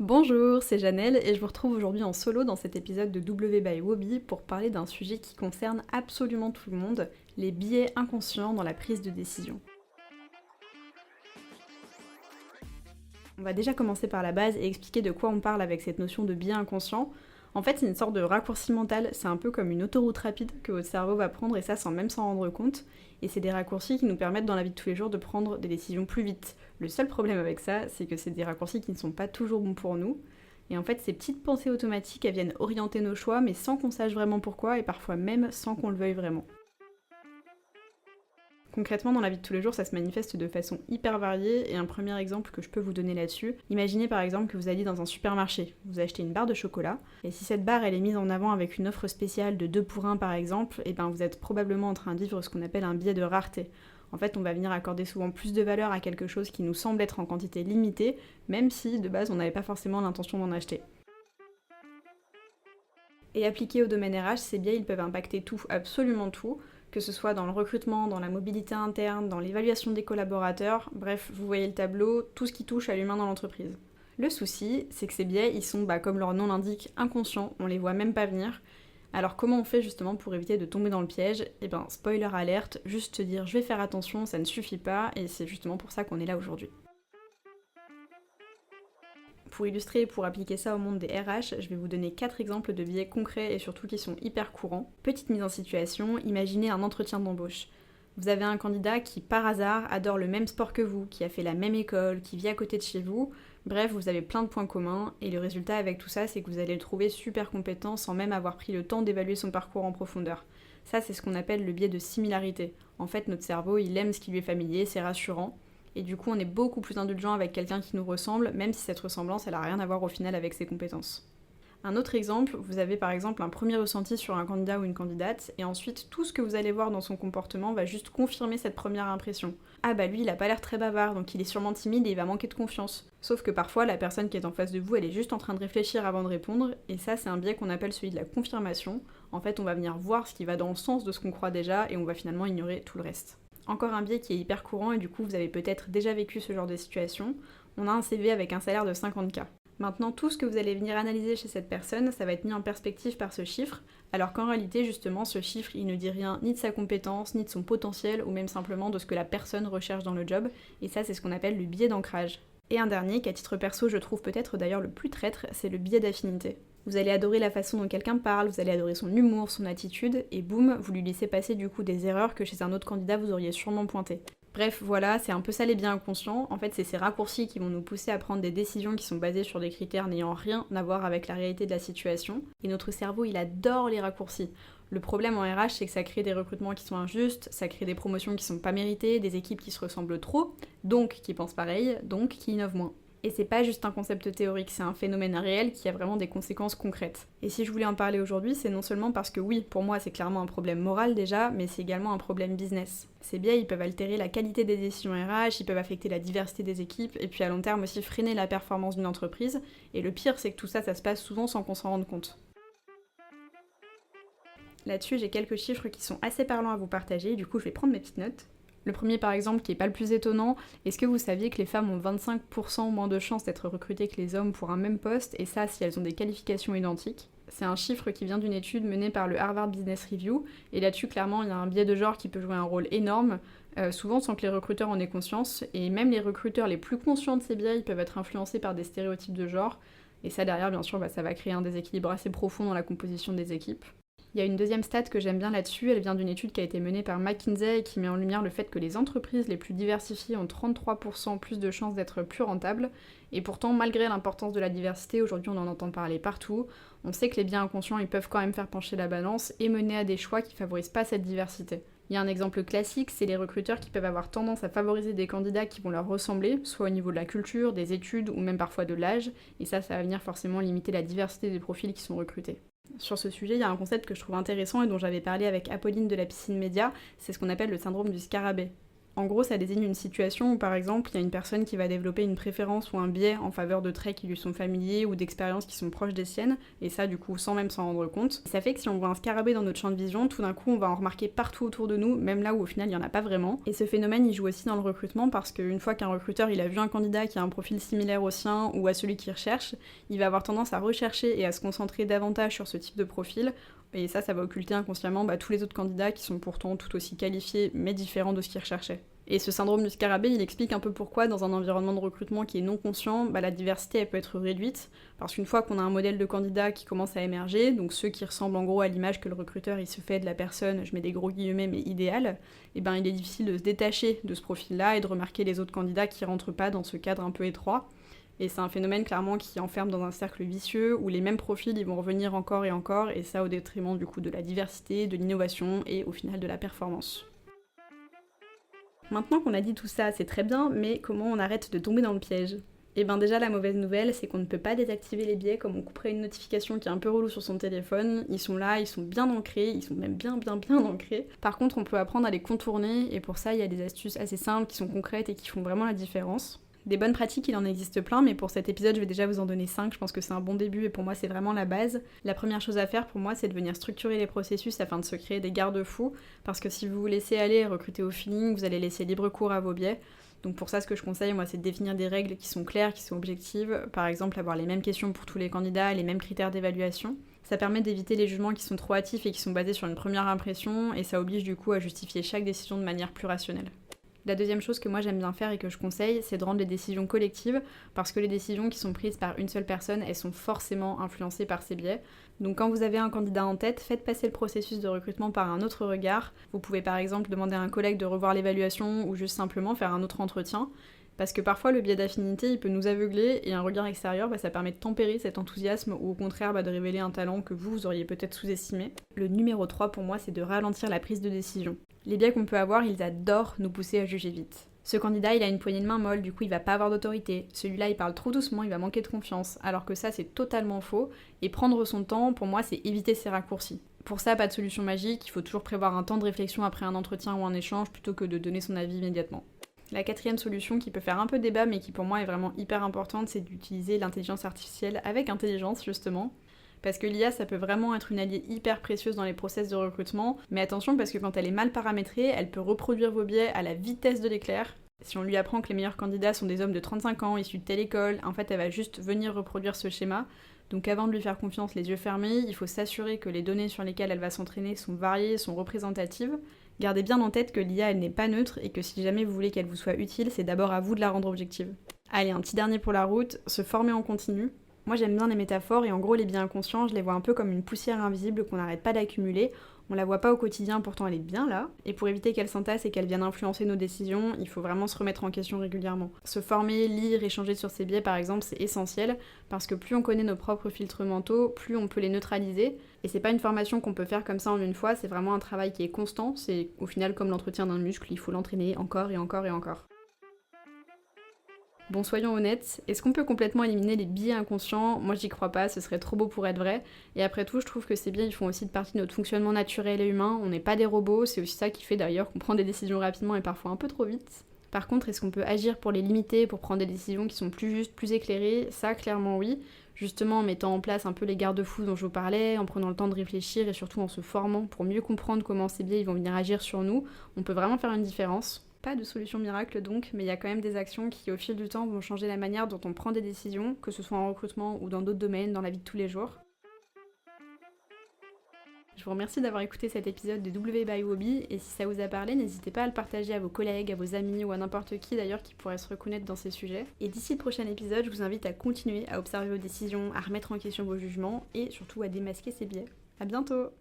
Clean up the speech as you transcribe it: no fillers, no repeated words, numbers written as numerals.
Bonjour, c'est Janelle et je vous retrouve aujourd'hui en solo dans cet épisode de W by Wobby pour parler d'un sujet qui concerne absolument tout le monde, les biais inconscients dans la prise de décision. On va déjà commencer par la base et expliquer de quoi on parle avec cette notion de biais inconscient. En fait, c'est une sorte de raccourci mental, c'est un peu comme une autoroute rapide que votre cerveau va prendre et ça sans même s'en rendre compte. Et c'est des raccourcis qui nous permettent dans la vie de tous les jours de prendre des décisions plus vite. Le seul problème avec ça, c'est que c'est des raccourcis qui ne sont pas toujours bons pour nous. Et en fait, ces petites pensées automatiques, elles viennent orienter nos choix, mais sans qu'on sache vraiment pourquoi, et parfois même sans qu'on le veuille vraiment. Concrètement, dans la vie de tous les jours, ça se manifeste de façon hyper variée, et un premier exemple que je peux vous donner là-dessus, imaginez par exemple que vous alliez dans un supermarché, vous achetez une barre de chocolat, et si cette barre elle est mise en avant avec une offre spéciale de 2 pour 1 par exemple, et ben vous êtes probablement en train de vivre ce qu'on appelle un biais de rareté. En fait, on va venir accorder souvent plus de valeur à quelque chose qui nous semble être en quantité limitée, même si de base on n'avait pas forcément l'intention d'en acheter. Et appliqués au domaine RH, ces biais ils peuvent impacter tout, absolument tout, que ce soit dans le recrutement, dans la mobilité interne, dans l'évaluation des collaborateurs, bref, vous voyez le tableau, tout ce qui touche à l'humain dans l'entreprise. Le souci, c'est que ces biais, ils sont, comme leur nom l'indique, inconscients, on les voit même pas venir. Alors comment on fait justement pour éviter de tomber dans le piège? Eh ben, spoiler alerte, juste te dire je vais faire attention, ça ne suffit pas, et c'est justement pour ça qu'on est là aujourd'hui. Pour illustrer et pour appliquer ça au monde des RH, je vais vous donner 4 exemples de biais concrets et surtout qui sont hyper courants. Petite mise en situation, imaginez un entretien d'embauche. Vous avez un candidat qui, par hasard, adore le même sport que vous, qui a fait la même école, qui vit à côté de chez vous. Bref, vous avez plein de points communs, et le résultat avec tout ça, c'est que vous allez le trouver super compétent sans même avoir pris le temps d'évaluer son parcours en profondeur. Ça, c'est ce qu'on appelle le biais de similarité. En fait, notre cerveau, il aime ce qui lui est familier, c'est rassurant, et du coup, on est beaucoup plus indulgent avec quelqu'un qui nous ressemble, même si cette ressemblance, elle a rien à voir au final avec ses compétences. Un autre exemple, vous avez par exemple un premier ressenti sur un candidat ou une candidate, et ensuite tout ce que vous allez voir dans son comportement va juste confirmer cette première impression. Ah bah lui il a pas l'air très bavard, donc il est sûrement timide et il va manquer de confiance. Sauf que parfois la personne qui est en face de vous, elle est juste en train de réfléchir avant de répondre, et ça c'est un biais qu'on appelle celui de la confirmation. En fait on va venir voir ce qui va dans le sens de ce qu'on croit déjà, et on va finalement ignorer tout le reste. Encore un biais qui est hyper courant, et du coup vous avez peut-être déjà vécu ce genre de situation, on a un CV avec un salaire de 50K. Maintenant, tout ce que vous allez venir analyser chez cette personne, ça va être mis en perspective par ce chiffre, alors qu'en réalité, justement, ce chiffre, il ne dit rien ni de sa compétence, ni de son potentiel, ou même simplement de ce que la personne recherche dans le job, et ça, c'est ce qu'on appelle le biais d'ancrage. Et un dernier, qu'à titre perso, je trouve peut-être d'ailleurs le plus traître, c'est le biais d'affinité. Vous allez adorer la façon dont quelqu'un parle, vous allez adorer son humour, son attitude, et boum, vous lui laissez passer du coup des erreurs que chez un autre candidat vous auriez sûrement pointées. Bref, voilà, c'est un peu ça les biais inconscients. En fait, c'est ces raccourcis qui vont nous pousser à prendre des décisions qui sont basées sur des critères n'ayant rien à voir avec la réalité de la situation. Et notre cerveau, il adore les raccourcis. Le problème en RH, c'est que ça crée des recrutements qui sont injustes, ça crée des promotions qui sont pas méritées, des équipes qui se ressemblent trop, donc qui pensent pareil, donc qui innovent moins. Et c'est pas juste un concept théorique, c'est un phénomène réel qui a vraiment des conséquences concrètes. Et si je voulais en parler aujourd'hui, c'est non seulement parce que oui, pour moi c'est clairement un problème moral déjà, mais c'est également un problème business. Ces biais, ils peuvent altérer la qualité des décisions RH, ils peuvent affecter la diversité des équipes, et puis à long terme aussi freiner la performance d'une entreprise. Et le pire, c'est que tout ça, ça se passe souvent sans qu'on s'en rende compte. Là-dessus, j'ai quelques chiffres qui sont assez parlants à vous partager, du coup je vais prendre mes petites notes. Le premier par exemple, qui est pas le plus étonnant, est-ce que vous saviez que les femmes ont 25% moins de chances d'être recrutées que les hommes pour un même poste, et ça si elles ont des qualifications identiques? C'est un chiffre qui vient d'une étude menée par le Harvard Business Review, et là-dessus clairement il y a un biais de genre qui peut jouer un rôle énorme, souvent sans que les recruteurs en aient conscience, et même les recruteurs les plus conscients de ces biais, ils peuvent être influencés par des stéréotypes de genre, et ça derrière bien sûr ça va créer un déséquilibre assez profond dans la composition des équipes. Il y a une deuxième stat que j'aime bien là-dessus, elle vient d'une étude qui a été menée par McKinsey et qui met en lumière le fait que les entreprises les plus diversifiées ont 33% plus de chances d'être plus rentables. Et pourtant, malgré l'importance de la diversité, aujourd'hui on en entend parler partout, on sait que les biais inconscients ils peuvent quand même faire pencher la balance et mener à des choix qui favorisent pas cette diversité. Il y a un exemple classique, c'est les recruteurs qui peuvent avoir tendance à favoriser des candidats qui vont leur ressembler, soit au niveau de la culture, des études ou même parfois de l'âge, et ça va venir forcément limiter la diversité des profils qui sont recrutés. Sur ce sujet, il y a un concept que je trouve intéressant et dont j'avais parlé avec Apolline de la Piscine Média, c'est ce qu'on appelle le syndrome du scarabée. En gros, ça désigne une situation où, par exemple, il y a une personne qui va développer une préférence ou un biais en faveur de traits qui lui sont familiers ou d'expériences qui sont proches des siennes, et ça, du coup, sans même s'en rendre compte. Ça fait que si on voit un scarabée dans notre champ de vision, tout d'un coup, on va en remarquer partout autour de nous, même là où au final, il n'y en a pas vraiment. Et ce phénomène, il joue aussi dans le recrutement parce qu'une fois qu'un recruteur, il a vu un candidat qui a un profil similaire au sien ou à celui qu'il recherche, il va avoir tendance à rechercher et à se concentrer davantage sur ce type de profil. Et ça va occulter inconsciemment tous les autres candidats qui sont pourtant tout aussi qualifiés mais différents de ce qu'ils recherchaient. Et ce syndrome du scarabée, il explique un peu pourquoi, dans un environnement de recrutement qui est non conscient, la diversité elle peut être réduite, parce qu'une fois qu'on a un modèle de candidat qui commence à émerger, donc ceux qui ressemblent en gros à l'image que le recruteur il se fait de la personne, je mets des gros guillemets mais idéale, il est difficile de se détacher de ce profil-là et de remarquer les autres candidats qui rentrent pas dans ce cadre un peu étroit. Et c'est un phénomène clairement qui enferme dans un cercle vicieux où les mêmes profils ils vont revenir encore, et ça au détriment du coup de la diversité, de l'innovation et au final de la performance. Maintenant qu'on a dit tout ça, c'est très bien, mais comment on arrête de tomber dans le piège ? Et déjà la mauvaise nouvelle, c'est qu'on ne peut pas désactiver les biais comme on couperait une notification qui est un peu relou sur son téléphone. Ils sont là, ils sont bien ancrés, ils sont même bien ancrés. Par contre, on peut apprendre à les contourner, et pour ça, il y a des astuces assez simples qui sont concrètes et qui font vraiment la différence. Des bonnes pratiques, il en existe plein, mais pour cet épisode, je vais déjà vous en donner 5, je pense que c'est un bon début et pour moi c'est vraiment la base. La première chose à faire pour moi, c'est de venir structurer les processus afin de se créer des garde-fous, parce que si vous vous laissez aller et recruter au feeling, vous allez laisser libre cours à vos biais. Donc pour ça, ce que je conseille, moi, c'est de définir des règles qui sont claires, qui sont objectives, par exemple avoir les mêmes questions pour tous les candidats, les mêmes critères d'évaluation. Ça permet d'éviter les jugements qui sont trop hâtifs et qui sont basés sur une première impression, et ça oblige du coup à justifier chaque décision de manière plus rationnelle. La deuxième chose que moi j'aime bien faire et que je conseille, c'est de rendre les décisions collectives, parce que les décisions qui sont prises par une seule personne, elles sont forcément influencées par ces biais. Donc quand vous avez un candidat en tête, faites passer le processus de recrutement par un autre regard. Vous pouvez par exemple demander à un collègue de revoir l'évaluation ou juste simplement faire un autre entretien. Parce que parfois le biais d'affinité il peut nous aveugler et un regard extérieur ça permet de tempérer cet enthousiasme ou au contraire de révéler un talent que vous auriez peut-être sous-estimé. Le numéro 3 pour moi c'est de ralentir la prise de décision. Les biais qu'on peut avoir, ils adorent nous pousser à juger vite. Ce candidat il a une poignée de main molle, du coup il va pas avoir d'autorité. Celui-là il parle trop doucement, il va manquer de confiance. Alors que ça c'est totalement faux et prendre son temps pour moi c'est éviter ces raccourcis. Pour ça, pas de solution magique, il faut toujours prévoir un temps de réflexion après un entretien ou un échange plutôt que de donner son avis immédiatement. La quatrième solution qui peut faire un peu débat mais qui pour moi est vraiment hyper importante, c'est d'utiliser l'intelligence artificielle avec intelligence justement. Parce que l'IA ça peut vraiment être une alliée hyper précieuse dans les process de recrutement, mais attention parce que quand elle est mal paramétrée, elle peut reproduire vos biais à la vitesse de l'éclair. Si on lui apprend que les meilleurs candidats sont des hommes de 35 ans issus de telle école, en fait elle va juste venir reproduire ce schéma. Donc avant de lui faire confiance les yeux fermés, il faut s'assurer que les données sur lesquelles elle va s'entraîner sont variées, sont représentatives. Gardez bien en tête que l'IA elle n'est pas neutre et que si jamais vous voulez qu'elle vous soit utile, c'est d'abord à vous de la rendre objective. Allez, un petit dernier pour la route, se former en continu. Moi j'aime bien les métaphores et en gros les biais inconscients, je les vois un peu comme une poussière invisible qu'on n'arrête pas d'accumuler. On la voit pas au quotidien, pourtant elle est bien là. Et pour éviter qu'elle s'entasse et qu'elle vienne influencer nos décisions, il faut vraiment se remettre en question régulièrement. Se former, lire, échanger sur ses biais par exemple, c'est essentiel, parce que plus on connaît nos propres filtres mentaux, plus on peut les neutraliser. Et c'est pas une formation qu'on peut faire comme ça en une fois, c'est vraiment un travail qui est constant, c'est au final comme l'entretien d'un muscle, il faut l'entraîner encore et encore et encore. Bon, soyons honnêtes, est-ce qu'on peut complètement éliminer les biais inconscients ? Moi j'y crois pas, ce serait trop beau pour être vrai. Et après tout, je trouve que ces biais ils font aussi partie de notre fonctionnement naturel et humain, on n'est pas des robots, c'est aussi ça qui fait d'ailleurs qu'on prend des décisions rapidement et parfois un peu trop vite. Par contre, est-ce qu'on peut agir pour les limiter, pour prendre des décisions qui sont plus justes, plus éclairées ? Ça, clairement oui. Justement en mettant en place un peu les garde-fous dont je vous parlais, en prenant le temps de réfléchir et surtout en se formant pour mieux comprendre comment ces biais ils vont venir agir sur nous, on peut vraiment faire une différence. Pas de solution miracle donc, mais il y a quand même des actions qui au fil du temps vont changer la manière dont on prend des décisions, que ce soit en recrutement ou dans d'autres domaines, dans la vie de tous les jours. Je vous remercie d'avoir écouté cet épisode de W by Wobby, et si ça vous a parlé, n'hésitez pas à le partager à vos collègues, à vos amis ou à n'importe qui d'ailleurs qui pourrait se reconnaître dans ces sujets. Et d'ici le prochain épisode, je vous invite à continuer à observer vos décisions, à remettre en question vos jugements et surtout à démasquer ces biais. À bientôt!